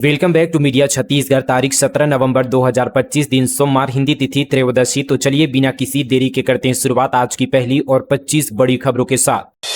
Welcome back to media Chhattisgarh. तारीख 17 नवंबर 2025 दिन सोमवार, हिंदी तिथि त्रयोदशी। तो चलिए बिना किसी देरी के करते हैं शुरुआत आज की पहली और 25 बड़ी खबरों के साथ।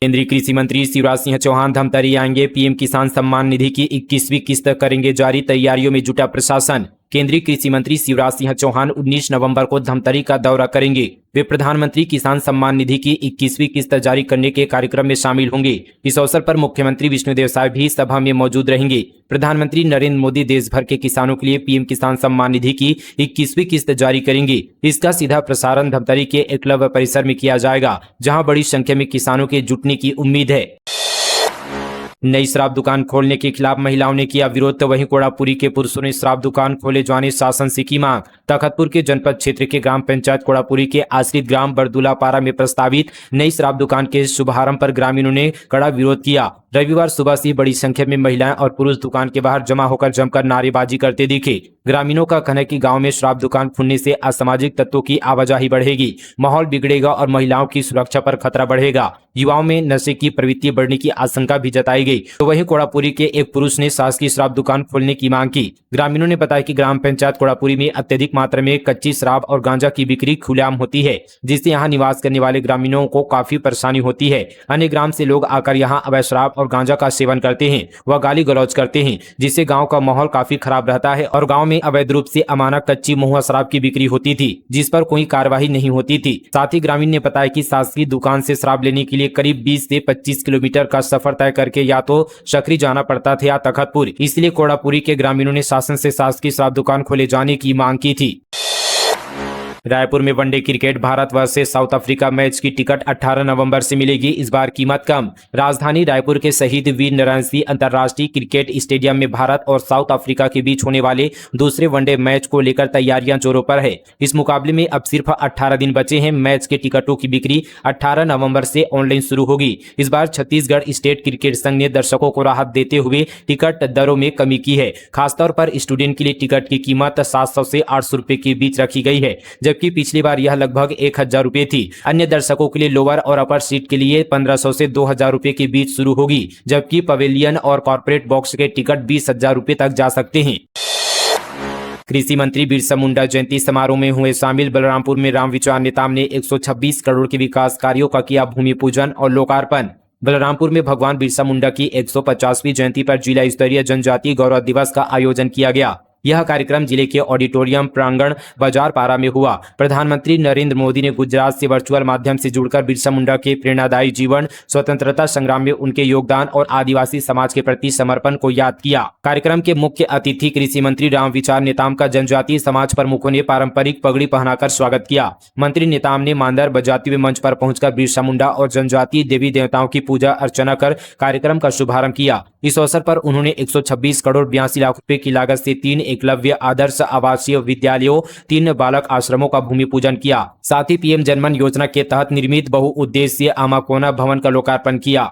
केंद्रीय कृषि मंत्री शिवराज सिंह चौहान धमतरी आएंगे। पीएम किसान सम्मान निधि की 21वीं किस्त करेंगे जारी, तैयारियों में जुटा प्रशासन। केंद्रीय कृषि मंत्री शिवराज सिंह चौहान 19 नवंबर को धमतरी का दौरा करेंगे। वे प्रधानमंत्री किसान सम्मान निधि की 21वीं किस्त जारी करने के कार्यक्रम में शामिल होंगे। इस अवसर पर मुख्यमंत्री विष्णुदेव साय भी सभा में मौजूद रहेंगे। प्रधानमंत्री नरेंद्र मोदी देश भर के किसानों के लिए पीएम किसान सम्मान निधि की 21वीं किस्त जारी करेंगे। इसका सीधा प्रसारण धमतरी के एकलव्य परिसर में किया जाएगा, जहां बड़ी संख्या में किसानों के जुटने की उम्मीद है। नई शराब दुकान खोलने के खिलाफ महिलाओं ने किया विरोध, तो वहीं कोड़ापुरी के पुरुषों ने शराब दुकान खोले जाने शासन से की मांग। तखतपुर के जनपद क्षेत्र के ग्राम पंचायत कोड़ापुरी के आश्रित ग्राम बरदुलापारा में प्रस्तावित नई शराब दुकान के शुभारंभ पर ग्रामीणों ने कड़ा विरोध किया। रविवार सुबह से बड़ी संख्या में महिलाएं और पुरुष दुकान के बाहर जमा होकर जमकर नारेबाजी करते दिखे। ग्रामीणों का कहना है कि गांव में शराब दुकान खुलने से असामाजिक तत्वों की आवाजाही बढ़ेगी, माहौल बिगड़ेगा और महिलाओं की सुरक्षा पर खतरा बढ़ेगा। युवाओं में नशे की प्रवृत्ति बढ़ने की आशंका भी जताई गई। तो वहीं कोड़ापुरी के एक पुरुष ने शासकीय शराब दुकान खोलने की मांग की। ग्रामीणों ने बताया कि ग्राम पंचायत कोड़ापुरी में अत्यधिक मात्रा में कच्ची शराब और गांजा की बिक्री खुलेआम होती है, जिससे यहाँ निवास करने वाले ग्रामीणों को काफी परेशानी होती है। अन्य ग्राम से लोग आकर यहाँ अवैध शराब और गांजा का सेवन करते हैं व गाली गलौज करते हैं, जिससे गांव का माहौल काफी खराब रहता है। और गांव में अवैध रूप से अमानक कच्ची महुआ शराब की बिक्री होती थी, जिस पर कोई कार्रवाई नहीं होती थी। साथ ही ग्रामीण ने बताया कि शासकीय दुकान से शराब लेने के लिए करीब 20 से 25 किलोमीटर का सफर तय करके या तो सकरी जाना पड़ता था या तखतपुर। इसलिए कोड़ापुरी के ग्रामीणों ने शासन से शासकीय शराब दुकान खोले जाने की मांग की थी। रायपुर में one day cricket Bharat versus south Africa match की टिकट 18 नवंबर से मिलेगी। इस बार कीमत कम। राजधानी रायपुर के शहीद वीर नारायण सिंह अंतर्राष्ट्रीय क्रिकेट स्टेडियम में भारत और साउथ अफ्रीका के बीच होने वाले दूसरे वनडे मैच को लेकर तैयारियां जोरों पर है। इस मुकाबले में अब सिर्फ 18 दिन बचे हैं। मैच के टिकटों की बिक्री 18 नवंबर से ऑनलाइन शुरू होगी। इस बार छत्तीसगढ़ स्टेट क्रिकेट संघ ने दर्शकों को राहत देते हुए टिकट दरों में कमी की है। खासतौर पर स्टूडेंट के लिए टिकट की कीमत 700 से 800 रुपए के बीच रखी गई है, जबकि पिछली बार यह लगभग 1000 रुपए थी। अन्य दर्शकों के लिए लोअर और अपर सीट के लिए 1500 से 2000 रुपए के बीच शुरू होगी, जबकि पवेलियन और कॉर्पोरेट बॉक्स के टिकट 20,000 रुपए तक जा सकते हैं। कृषि मंत्री बिरसा मुंडा जयंती समारोह में हुए शामिल। बलरामपुर में राम विचार नेताम ने 126 करोड़ के विकास कार्यों का किया भूमि पूजन और लोकार्पण। बलरामपुर में भगवान बिरसा मुंडा की 150वीं जयंती पर जिला स्तरीय जनजातीय गौरव दिवस का आयोजन किया गया। यह कार्यक्रम जिले के ऑडिटोरियम प्रांगण बाजारपारा में हुआ। प्रधानमंत्री नरेंद्र मोदी ने गुजरात से वर्चुअल माध्यम से जुड़कर बिरसा मुंडा के प्रेरणादायी जीवन, स्वतंत्रता संग्राम में उनके योगदान और आदिवासी समाज के प्रति समर्पण को याद किया। कार्यक्रम के मुख्य अतिथि कृषि मंत्री राम विचार नेताम का जनजातीय समाज प्रमुखों ने पारंपरिक पगड़ी पहनाकर स्वागत किया। मंत्री नेताम ने मांदर बजाते हुए मंच पर पहुंचकर बिरसा मुंडा और जनजातीय देवी देवताओं की पूजा अर्चना कर कार्यक्रम का शुभारंभ किया। इस अवसर पर उन्होंने 126 करोड़ 82 लाख रुपए की लागत से 3 एकलव्य आदर्श आवासीय विद्यालयों, 3 बालक आश्रमों का भूमि पूजन किया। साथ ही पीएम जनमन योजना के तहत निर्मित बहुउद्देशीय आमाकोना भवन का लोकार्पण किया।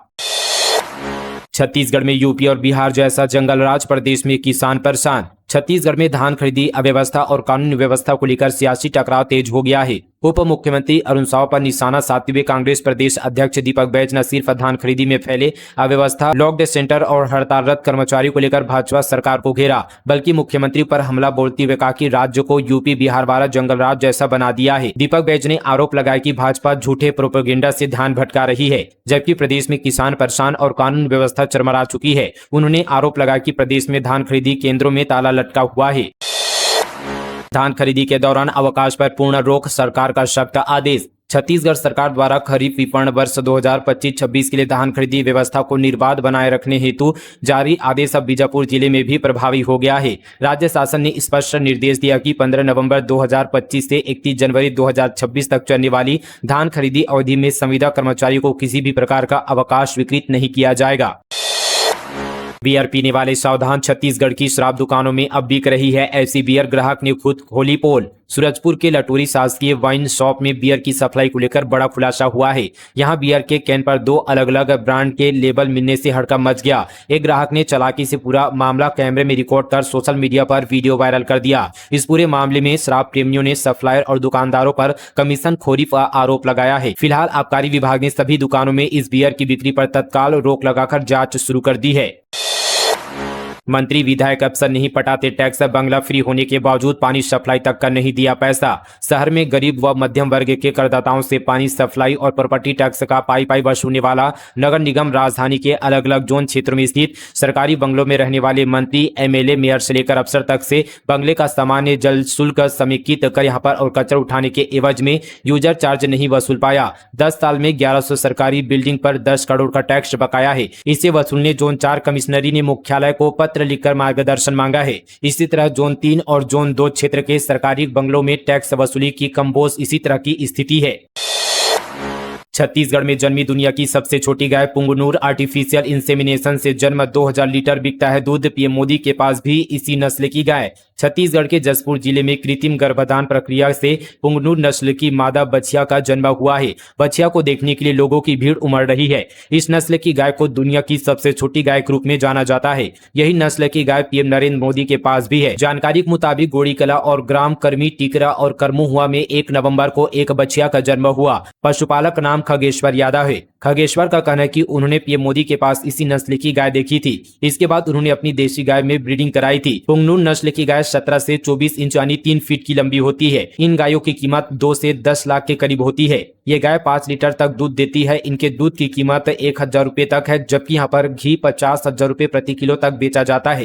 छत्तीसगढ़ में यूपी और बिहार जैसा जंगल राज, प्रदेश में किसान परेशान। छत्तीसगढ़ में धान खरीदी अव्यवस्था और कानून व्यवस्था को लेकर सियासी टकराव तेज हो गया है। उप मुख्यमंत्री अरुण साव पर निशाना साधते हुए कांग्रेस प्रदेश अध्यक्ष दीपक बैज न सिर्फ धान खरीदी में फैले अव्यवस्था, लॉकड सेंटर और हड़तालरत कर्मचारियों को लेकर भाजपा सरकार को घेरा, बल्कि मुख्यमंत्री पर हमला बोलते हुए कहा कि राज्य को यूपी बिहार वाला जंगल राज जैसा बना दिया है। दीपक बैज ने आरोप लगाया कि भाजपा झूठे प्रोपेगेंडा से ध्यान भटका रही है, जबकि प्रदेश में किसान परेशान और कानून व्यवस्था चरमरा चुकी है। उन्होंने आरोप लगाया कि प्रदेश में धान खरीदी केंद्रों में ताला लटका हुआ है। धान खरीदी के दौरान अवकाश पर पूर्ण रोक, सरकार का सख्त आदेश। छत्तीसगढ़ सरकार द्वारा खरीफ विपणन वर्ष 2025-26 के लिए धान खरीदी व्यवस्था को निर्बाध बनाए रखने हेतु जारी आदेश अब बीजापुर जिले में भी प्रभावी हो गया है। राज्य शासन ने स्पष्ट निर्देश दिया कि 15 नवंबर 2025 से 31 जनवरी 2026 तक चलने वाली धान खरीदी अवधि में संविदा कर्मचारियों को किसी भी प्रकार का अवकाश स्वीकृत नहीं किया जाएगा। बियर पीने वाले सावधान, छत्तीसगढ़ की शराब दुकानों में अब बिक रही है ऐसी बियर, ग्राहक ने खुद खोली पोल। सूरजपुर के लटोरी शासकीय वाइन शॉप में बियर की सप्लाई को लेकर बड़ा खुलासा हुआ है। यहां बियर के कैन पर 2 अलग अलग ब्रांड के लेबल मिलने से हड़कंप मच गया। एक ग्राहक ने चालाकी से पूरा मामला कैमरे में रिकॉर्ड कर सोशल मीडिया पर वीडियो वायरल कर दिया। इस पूरे मामले में शराब प्रेमियों ने सप्लायर और दुकानदारों पर कमीशन खोरी का आरोप लगाया है। फिलहाल आबकारी विभाग ने सभी दुकानों में इस बियर की बिक्री पर तत्काल रोक लगाकर जाँच शुरू कर दी है। मंत्री विधायक अफसर नहीं पटाते टैक्स, बंगला फ्री होने के बावजूद पानी सप्लाई तक का नहीं दिया पैसा। शहर में गरीब व मध्यम वर्ग के करदाताओं से पानी सप्लाई और प्रॉपर्टी टैक्स का पाई पाई वसूलने वाला नगर निगम राजधानी के अलग अलग जोन क्षेत्रों में स्थित सरकारी बंगलों में रहने वाले मंत्री, एमएलए, मेयर से लेकर अफसर तक से बंगले का सामान्य जल शुल्क समेकित कर यहाँ पर और कचरा उठाने के एवज में यूजर चार्ज नहीं वसूल पाया। 10 साल में 1100 सरकारी बिल्डिंग पर 10 करोड़ का टैक्स बकाया है। इसे वसूलने जोन 4 कमिश्नरी ने मुख्यालय को पत्र लिखकर मार्गदर्शन मांगा है। इसी तरह जोन 3 और जोन 2 क्षेत्र के सरकारी बंगलों में टैक्स वसूली की कम्बोज इसी तरह की स्थिति है। छत्तीसगढ़ में जन्मी दुनिया की सबसे छोटी गाय पुंगनूर आर्टिफिशियल इंसेमिनेशन से जन्म 2000 लीटर बिकता है दूध। पीएम मोदी के पास भी इसी नस्ल की गाय। छत्तीसगढ़ के जसपुर जिले में कृत्रिम गर्भधान प्रक्रिया से पुंगनूर नस्ल की मादा बछिया का जन्म हुआ है। बछिया को देखने के लिए लोगों की भीड़ उमड़ रही है। इस नस्ल की गाय को दुनिया की सबसे छोटी गाय के रूप में जाना जाता है। यही नस्ल की गाय पीएम नरेंद्र मोदी के पास भी है। जानकारी के मुताबिक गोड़ीकला और ग्राम कर्मी टिकरा और करमुहुआ में 1 नवंबर को एक बछिया का जन्म हुआ। पशुपालक नाम खगेश्वर यादव है। खगेश्वर का कहना है कि उन्होंने पीएम मोदी के पास इसी नस्ल की गाय देखी थी। इसके बाद उन्होंने अपनी देशी गाय में ब्रीडिंग कराई थी। पुंगनूर नस्ल की गाय 17 से 24 इंच यानी 3 फीट की लंबी होती है। इन गायों की कीमत 2 से 10 लाख के करीब होती है। ये गाय 5 लीटर तक दूध देती है। इनके दूध की कीमत 1000 रुपए तक है, जबकि यहाँ पर घी 50,000 रुपए प्रति किलो तक बेचा जाता है।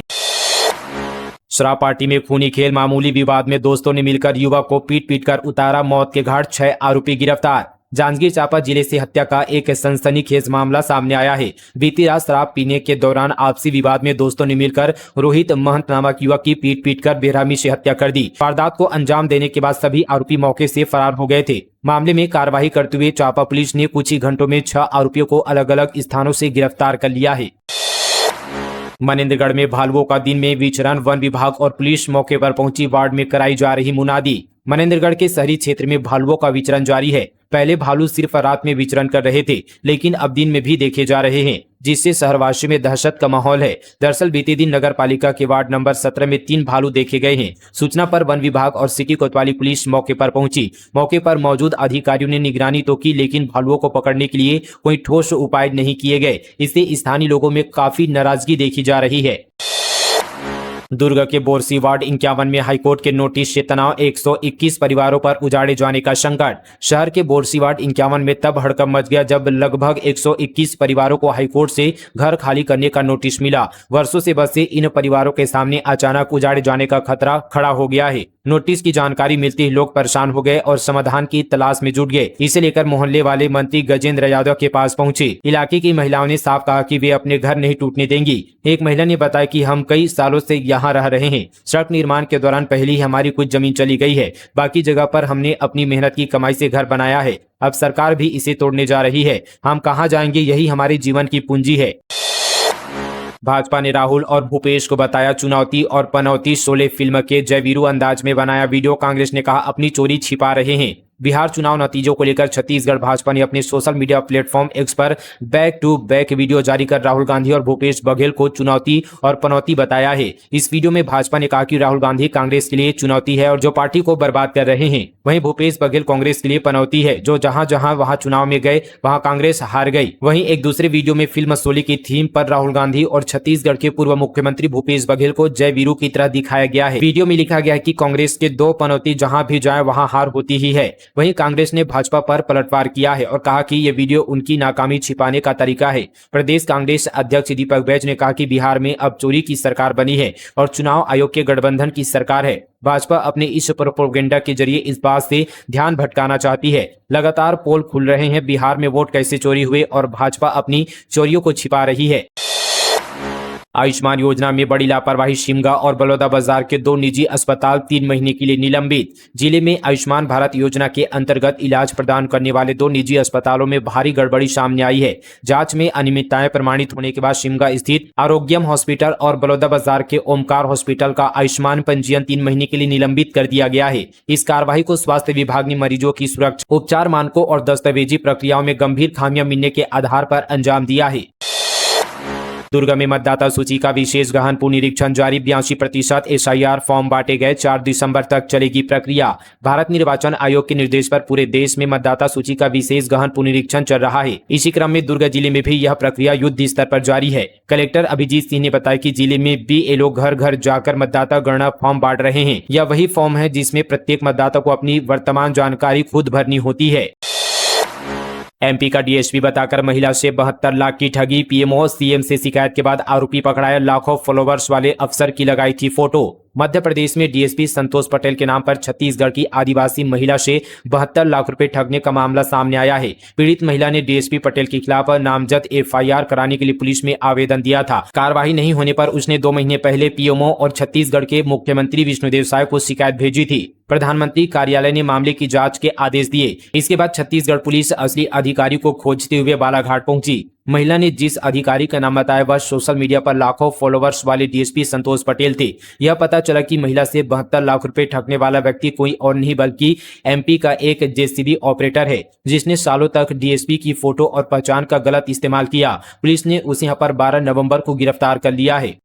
शराब पार्टी में खूनी खेल, मामूली विवाद में दोस्तों ने मिलकर युवक को पीट पीट कर उतारा मौत के घाट, 6 आरोपी गिरफ्तार। जांजगीर चांपा जिले से हत्या का एक सनसनीखेज मामला सामने आया है। बीती रात शराब पीने के दौरान आपसी विवाद में दोस्तों ने मिलकर रोहित महंत नामक युवक की पीट पीट कर बेरहमी से हत्या कर दी। वारदात को अंजाम देने के बाद सभी आरोपी मौके से फरार हो गए थे। मामले में कार्रवाई करते हुए चांपा पुलिस ने कुछ ही घंटों में 6 आरोपियों को अलग अलग स्थानों से गिरफ्तार कर लिया है। मनेन्द्रगढ़ में भालुओं का दिन में विचरण, वन विभाग और पुलिस मौके पर पहुंची। वार्ड में कराई जा रही मुनादी। मनेन्द्रगढ़ के शहरी क्षेत्र में भालुओं का विचरण जारी है। पहले भालू सिर्फ रात में विचरण कर रहे थे, लेकिन अब दिन में भी देखे जा रहे हैं, जिससे शहरवासियों में दहशत का माहौल है। दरअसल बीते दिन नगर पालिका के वार्ड नंबर 17 में 3 भालू देखे गए हैं। सूचना पर वन विभाग और सिटी कोतवाली पुलिस मौके पर पहुंची। मौके पर मौजूद अधिकारियों ने निगरानी तो की, लेकिन भालुओं को पकड़ने के लिए कोई ठोस उपाय नहीं किए गए। इससे स्थानीय लोगों में काफी नाराजगी देखी जा रही है। दुर्ग के बोरसी वार्ड 51 में हाईकोर्ट के नोटिस से तनाव, 121 परिवारों पर उजाड़े जाने का संकट। शहर के बोरसी वार्ड 51 में तब हड़कंप मच गया जब लगभग 121 परिवारों को हाईकोर्ट से घर खाली करने का नोटिस मिला। वर्षों से बसे इन परिवारों के सामने अचानक उजाड़े जाने का खतरा खड़ा हो गया है। नोटिस की जानकारी मिलते ही लोग परेशान हो गए और समाधान की तलाश में जुट गए। इसे लेकर मोहल्ले वाले मंत्री गजेंद्र यादव के पास पहुंचे। इलाके की महिलाओं ने साफ कहा कि वे अपने घर नहीं टूटने देंगी। एक महिला ने बताया कि हम कई सालों से यहाँ रह रहे हैं। सड़क निर्माण के दौरान पहले ही हमारी कुछ जमीन चली गई है, बाकी जगह पर हमने अपनी मेहनत की कमाई से घर बनाया है। अब सरकार भी इसे तोड़ने जा रही है। हम कहाँ जाएंगे? यही हमारे जीवन की पूंजी है। भाजपा ने राहुल और भूपेश को बताया चुनौती और पनौती। शोले फिल्म के जय वीरू अंदाज में बनाया वीडियो। कांग्रेस ने कहा अपनी चोरी छिपा रहे हैं। बिहार चुनाव नतीजों को लेकर छत्तीसगढ़ भाजपा ने अपने सोशल मीडिया प्लेटफॉर्म एक्स पर बैक टू बैक वीडियो जारी कर राहुल गांधी और भूपेश बघेल को चुनौती और पनौती बताया है। इस वीडियो में भाजपा ने कहा कि राहुल गांधी कांग्रेस के लिए चुनौती है और जो पार्टी को बर्बाद कर रहे हैं। वहीं भूपेश बघेल कांग्रेस के लिए पनौती है, जो जहां जहां वहां चुनाव में गए वहां कांग्रेस हार गई। वहीं एक दूसरे वीडियो में फिल्म शोले की थीम पर राहुल गांधी और छत्तीसगढ़ के पूर्व मुख्यमंत्री भूपेश बघेल को जय वीरू की तरह दिखाया गया है। वीडियो में लिखा गया है कि कांग्रेस के 2 पनौती जहां भी जाए वहां हार होती ही है। वहीं कांग्रेस ने भाजपा पर पलटवार किया है और कहा कि ये वीडियो उनकी नाकामी छिपाने का तरीका है। प्रदेश कांग्रेस अध्यक्ष दीपक बैज ने कहा कि बिहार में अब चोरी की सरकार बनी है और चुनाव आयोग के गठबंधन की सरकार है। भाजपा अपने इस प्रोपेगेंडा के जरिए इस बात से ध्यान भटकाना चाहती है। लगातार पोल खुल रहे हैं, बिहार में वोट कैसे चोरी हुए और भाजपा अपनी चोरियों को छिपा रही है। आयुष्मान योजना में बड़ी लापरवाही, शिमगा और बलौदाबाजार के 2 निजी अस्पताल 3 महीने के लिए निलंबित। जिले में आयुष्मान भारत योजना के अंतर्गत इलाज प्रदान करने वाले 2 निजी अस्पतालों में भारी गड़बड़ी सामने आई है। जांच में अनियमितताएं प्रमाणित होने के बाद शिमगा स्थित आरोग्यम हॉस्पिटल और बलौदाबाजार के ओमकार हॉस्पिटल का आयुष्मान पंजीयन 3 महीने के लिए निलंबित कर दिया गया है। इस कार्रवाई को स्वास्थ्य विभाग ने मरीजों की सुरक्षा, उपचार मानकों और दस्तावेजी प्रक्रियाओं में गंभीर खामियां मिलने के आधार पर अंजाम दिया है। दुर्ग में मतदाता सूची का विशेष गहन पुनरीक्षण जारी। 82% SIR फॉर्म बांटे गए। 4 दिसंबर तक चलेगी प्रक्रिया। भारत निर्वाचन आयोग के निर्देश पर पूरे देश में मतदाता सूची का विशेष गहन पुनरीक्षण चल रहा है। इसी क्रम में दुर्ग जिले में भी यह प्रक्रिया युद्ध स्तर पर जारी है। कलेक्टर अभिजीत सिंह ने बताया कि जिले में BLO घर घर जाकर मतदाता गणना फॉर्म बांट रहे हैं। यह वही फॉर्म है जिसमें प्रत्येक मतदाता को अपनी वर्तमान जानकारी खुद भरनी होती है। MP का DSP बताकर महिला से 72 लाख की ठगी। PMO CM से शिकायत के बाद आरोपी पकड़ाया। लाखों फॉलोवर्स वाले अफसर की लगाई थी फोटो। मध्य प्रदेश में DSP संतोष पटेल के नाम पर छत्तीसगढ़ की आदिवासी महिला से 72 लाख रुपए ठगने का मामला सामने आया है। पीड़ित महिला ने DSP पटेल के खिलाफ नामजद FIR कराने के लिए पुलिस में आवेदन दिया था। कार्रवाई नहीं होने पर उसने 2 महीने पहले PMO और छत्तीसगढ़ के मुख्यमंत्री विष्णुदेव साय को शिकायत भेजी थी। प्रधानमंत्री कार्यालय ने मामले की जांच के आदेश दिए। इसके बाद छत्तीसगढ़ पुलिस असली अधिकारी को खोजते हुए बालाघाट पहुंची। महिला ने जिस अधिकारी का नाम बताया वह सोशल मीडिया पर लाखों फॉलोवर्स वाले DSP संतोष पटेल थे। यह पता चला कि महिला से 72 लाख रुपए ठगने वाला व्यक्ति कोई और नहीं बल्कि MP का एक JCB ऑपरेटर है, जिसने सालों तक DSP की फोटो और पहचान का गलत इस्तेमाल किया। पुलिस ने उसे यहाँ पर 12 नवंबर को गिरफ्तार कर लिया है।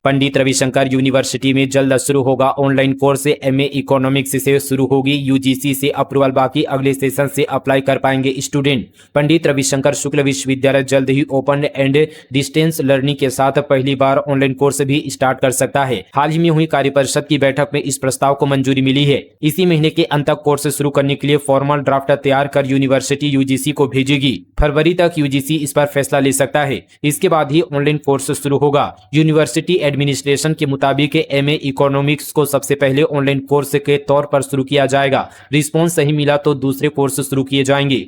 पंडित रविशंकर यूनिवर्सिटी में जल्द शुरू होगा ऑनलाइन कोर्स। MA इकोनॉमिक्स से शुरू होगी। UGC से अप्रूवल बाकी, अगले सेशन से अप्लाई कर पाएंगे स्टूडेंट। पंडित रविशंकर शुक्ल विश्वविद्यालय जल्द ही ओपन एंड डिस्टेंस लर्निंग के साथ पहली बार ऑनलाइन कोर्स भी स्टार्ट कर सकता है। हाल ही में हुई कार्यपरिषद की बैठक में इस प्रस्ताव को मंजूरी मिली है। इसी महीने के अंत तक कोर्स शुरू करने के लिए फॉर्मल ड्राफ्ट तैयार कर यूनिवर्सिटी UGC को भेजेगी। फरवरी तक UGC इस पर फैसला ले सकता है। इसके बाद ही ऑनलाइन कोर्स शुरू होगा। यूनिवर्सिटी एडमिनिस्ट्रेशन के मुताबिक MA इकोनॉमिक्स को सबसे पहले ऑनलाइन कोर्स के तौर पर शुरू किया जाएगा। रिस्पॉन्स सही मिला तो दूसरे कोर्स शुरू किए जाएंगे।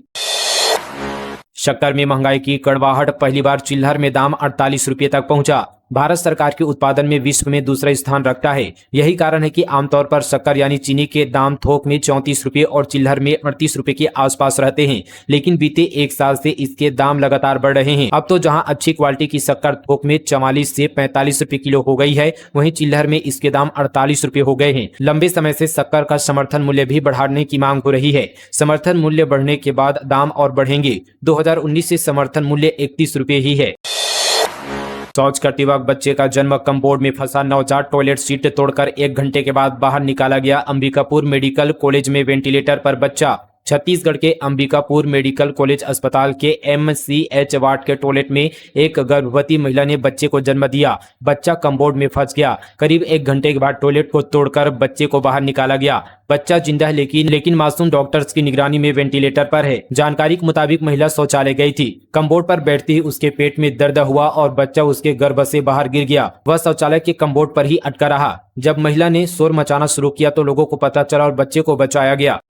शक्कर में महंगाई की कड़वाहट। पहली बार चिल्हर में दाम 48 रुपये तक पहुंचा। भारत सरकार के उत्पादन में विश्व में दूसरा स्थान रखता है। यही कारण है कि आमतौर पर शक्कर यानी चीनी के दाम थोक में 34 रुपये और चिल्हर में 38 रुपये के आसपास रहते हैं, लेकिन बीते 1 साल से इसके दाम लगातार बढ़ रहे हैं। अब तो जहां अच्छी क्वालिटी की शक्कर थोक में 44 से 45 रुपये किलो हो गई है, वहीं चिल्हर में इसके दाम 48 रुपये हो गए हैं। लंबे समय से शक्कर का समर्थन मूल्य भी बढ़ाने की मांग हो रही है। समर्थन मूल्य बढ़ने के बाद दाम और बढ़ेंगे। 2019 से समर्थन मूल्य 31 रुपये ही है। शौच करते वक्त बच्चे का जन्म कमबोर्ड में फंसा। नवजात टॉयलेट सीट तोड़कर 1 घंटे के बाद बाहर निकाला गया। अंबिकापुर मेडिकल कॉलेज में वेंटिलेटर पर बच्चा। छत्तीसगढ़ के अंबिकापुर मेडिकल कॉलेज अस्पताल के MCH वार्ड के टॉयलेट में एक गर्भवती महिला ने बच्चे को जन्म दिया। बच्चा कमबोर्ड में फंस गया। करीब 1 घंटे के बाद टॉयलेट को तोड़कर बच्चे को बाहर निकाला गया। बच्चा जिंदा है लेकिन मासूम डॉक्टर्स की निगरानी में वेंटिलेटर पर है। जानकारी के मुताबिक महिला शौचालय गई थी। कमबोर्ड पर बैठते ही उसके पेट में दर्द हुआ और बच्चा उसके गर्भ से बाहर गिर गया। वह शौचालय के कमबोर्ड पर ही अटका रहा। जब महिला ने शोर मचाना शुरू किया तो लोगों को पता चला और बच्चे को बचाया गया।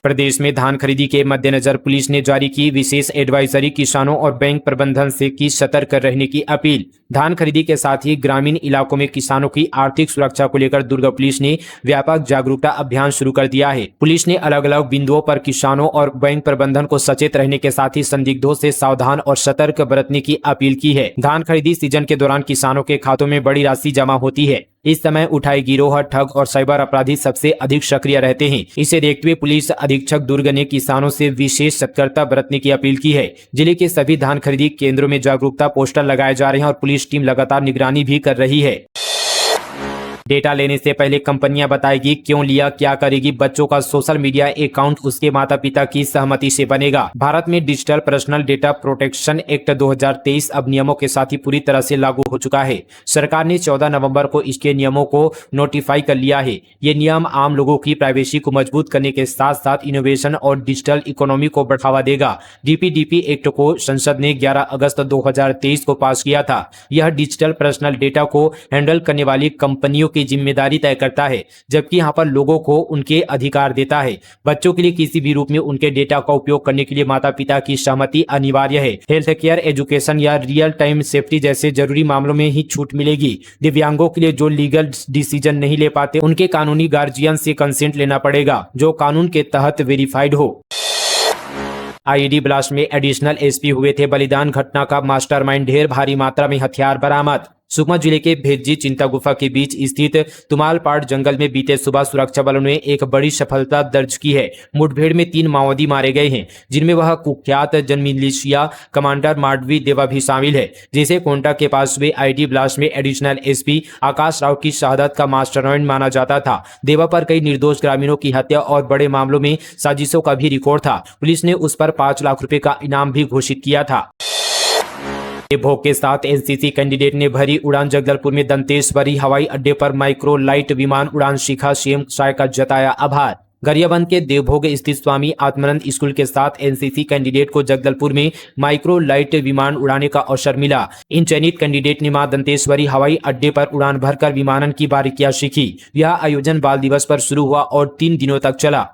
प्रदेश में धान खरीदी के मद्देनजर पुलिस ने जारी की विशेष एडवाइजरी। किसानों और बैंक प्रबंधन से की सतर्क रहने की अपील। धान खरीदी के साथ ही ग्रामीण इलाकों में किसानों की आर्थिक सुरक्षा को लेकर दुर्ग पुलिस ने व्यापक जागरूकता अभियान शुरू कर दिया है। पुलिस ने अलग अलग बिंदुओं पर किसानों और बैंक प्रबंधन को सचेत रहने के साथ ही संदिग्धों से सावधान और सतर्क बरतने की अपील की है। धान खरीदी सीजन के दौरान किसानों के खातों में बड़ी राशि जमा होती है। इस समय उठाई गिरोह, ठग और साइबर अपराधी सबसे अधिक सक्रिय रहते हैं। इसे देखते हुए पुलिस अधीक्षक दुर्ग ने किसानों से विशेष सतर्कता बरतने की अपील की है। जिले के सभी धान खरीदी केंद्रों में जागरूकता पोस्टर लगाए जा रहे हैं और पुलिस टीम लगातार निगरानी भी कर रही है। डेटा लेने से पहले कंपनियां बताएगी क्यों लिया, क्या करेगी। बच्चों का सोशल मीडिया अकाउंट उसके माता पिता की सहमति से बनेगा। भारत में digital personal data protection act 2023 अब नियमों के साथ ही पूरी तरह से लागू हो चुका है। सरकार ने 14 नवंबर को इसके नियमों को नोटिफाई कर लिया है। ये नियम आम लोगों की प्राइवेसी को मजबूत करने के साथ साथ इनोवेशन और डिजिटल इकोनॉमी को बढ़ावा देगा। DPDP एक्ट को संसद ने 11 अगस्त 2023 को पास किया था। यह डिजिटल पर्सनल डेटा को हैंडल करने वाली कंपनियों की जिम्मेदारी तय करता है, जबकि यहाँ पर लोगों को उनके अधिकार देता है। बच्चों के लिए किसी भी रूप में उनके डेटा का उपयोग करने के लिए माता पिता की सहमति अनिवार्य है। हेल्थ केयर, एजुकेशन या रियल टाइम सेफ्टी जैसे जरूरी मामलों में ही छूट मिलेगी। दिव्यांगों के लिए जो लीगल डिसीजन नहीं ले पाते उनके कानूनी गार्जियन से कंसेंट लेना पड़ेगा, जो कानून के तहत वेरीफाइड हो। IED ब्लास्ट में एडिशनल SP हुए थे बलिदान। घटना का मास्टरमाइंड ढेर भारी मात्रा में हथियार बरामद। सुकमा जिले के भेज्जी चिंता गुफा के बीच स्थित तुमालपाड़ जंगल में बीते सुबह सुरक्षा बलों ने एक बड़ी सफलता दर्ज की है। मुठभेड़ में 3 माओवादी मारे गए हैं, जिनमें वह कुख्यात जनमिलिशिया कमांडर माडवी देवा भी शामिल है, जिसे कोंटा के पास हुए आईडी ब्लास्ट में एडिशनल एसपी आकाश राव की शहादत का मास्टरमाइंड माना जाता था। देवा पर कई निर्दोष ग्रामीणों की हत्या और बड़े मामलों में साजिशों का भी रिकॉर्ड था। पुलिस ने उस पर 5 लाख रुपए का इनाम भी घोषित किया था। भोग के साथ एनसीसी कैंडिडेट ने भरी उड़ान। जगदलपुर में दंतेश्वरी हवाई अड्डे पर माइक्रो लाइट विमान उड़ान सीखा। सीएम शाह का जताया आभार। गरियाबंद के देवभोग स्थित स्वामी आत्मानंद स्कूल के साथ एनसीसी कैंडिडेट को जगदलपुर में माइक्रो लाइट विमान उड़ाने का अवसर मिला। इन चयनित कैंडिडेट ने मां दंतेश्वरी हवाई अड्डे पर उड़ान भरकर विमानन की बारीकियां सीखी। यह आयोजन बाल दिवस पर शुरू हुआ और 3 दिनों तक चला।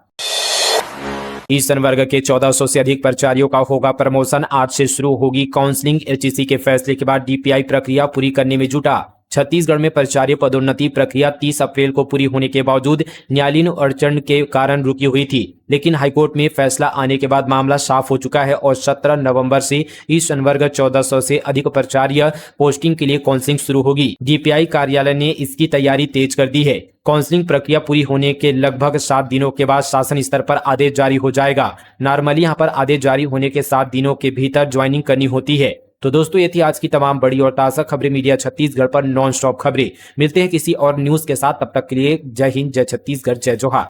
इस संवर्ग के 1400 से अधिक प्राचार्यों का होगा प्रमोशन। आज से शुरू होगी काउंसलिंग। एचईसी के फैसले के बाद डीपीआई प्रक्रिया पूरी करने में जुटा। छत्तीसगढ़ में प्राचार्य पदोन्नति प्रक्रिया 30 अप्रैल को पूरी होने के बावजूद न्यायालयीन अड़चन के कारण रुकी हुई थी, लेकिन हाईकोर्ट में फैसला आने के बाद मामला साफ हो चुका है और 17 नवंबर से इस संवर्ग 1400 से अधिक प्राचार्य पोस्टिंग के लिए काउंसलिंग शुरू होगी। डीपीआई कार्यालय ने इसकी तैयारी तेज कर दी है। काउंसलिंग प्रक्रिया पूरी होने के लगभग 7 दिनों के बाद शासन स्तर पर आदेश जारी हो जाएगा। नॉर्मली यहाँ पर आदेश जारी होने के 7 दिनों के भीतर ज्वाइनिंग करनी होती है। तो दोस्तों, ये थी आज की तमाम बड़ी और ताज़ा खबरें मीडिया छत्तीसगढ़ पर नॉन स्टॉप खबरें। मिलते हैं किसी और न्यूज के साथ, तब तक के लिए जय हिंद, जय छत्तीसगढ़, जय जोहार।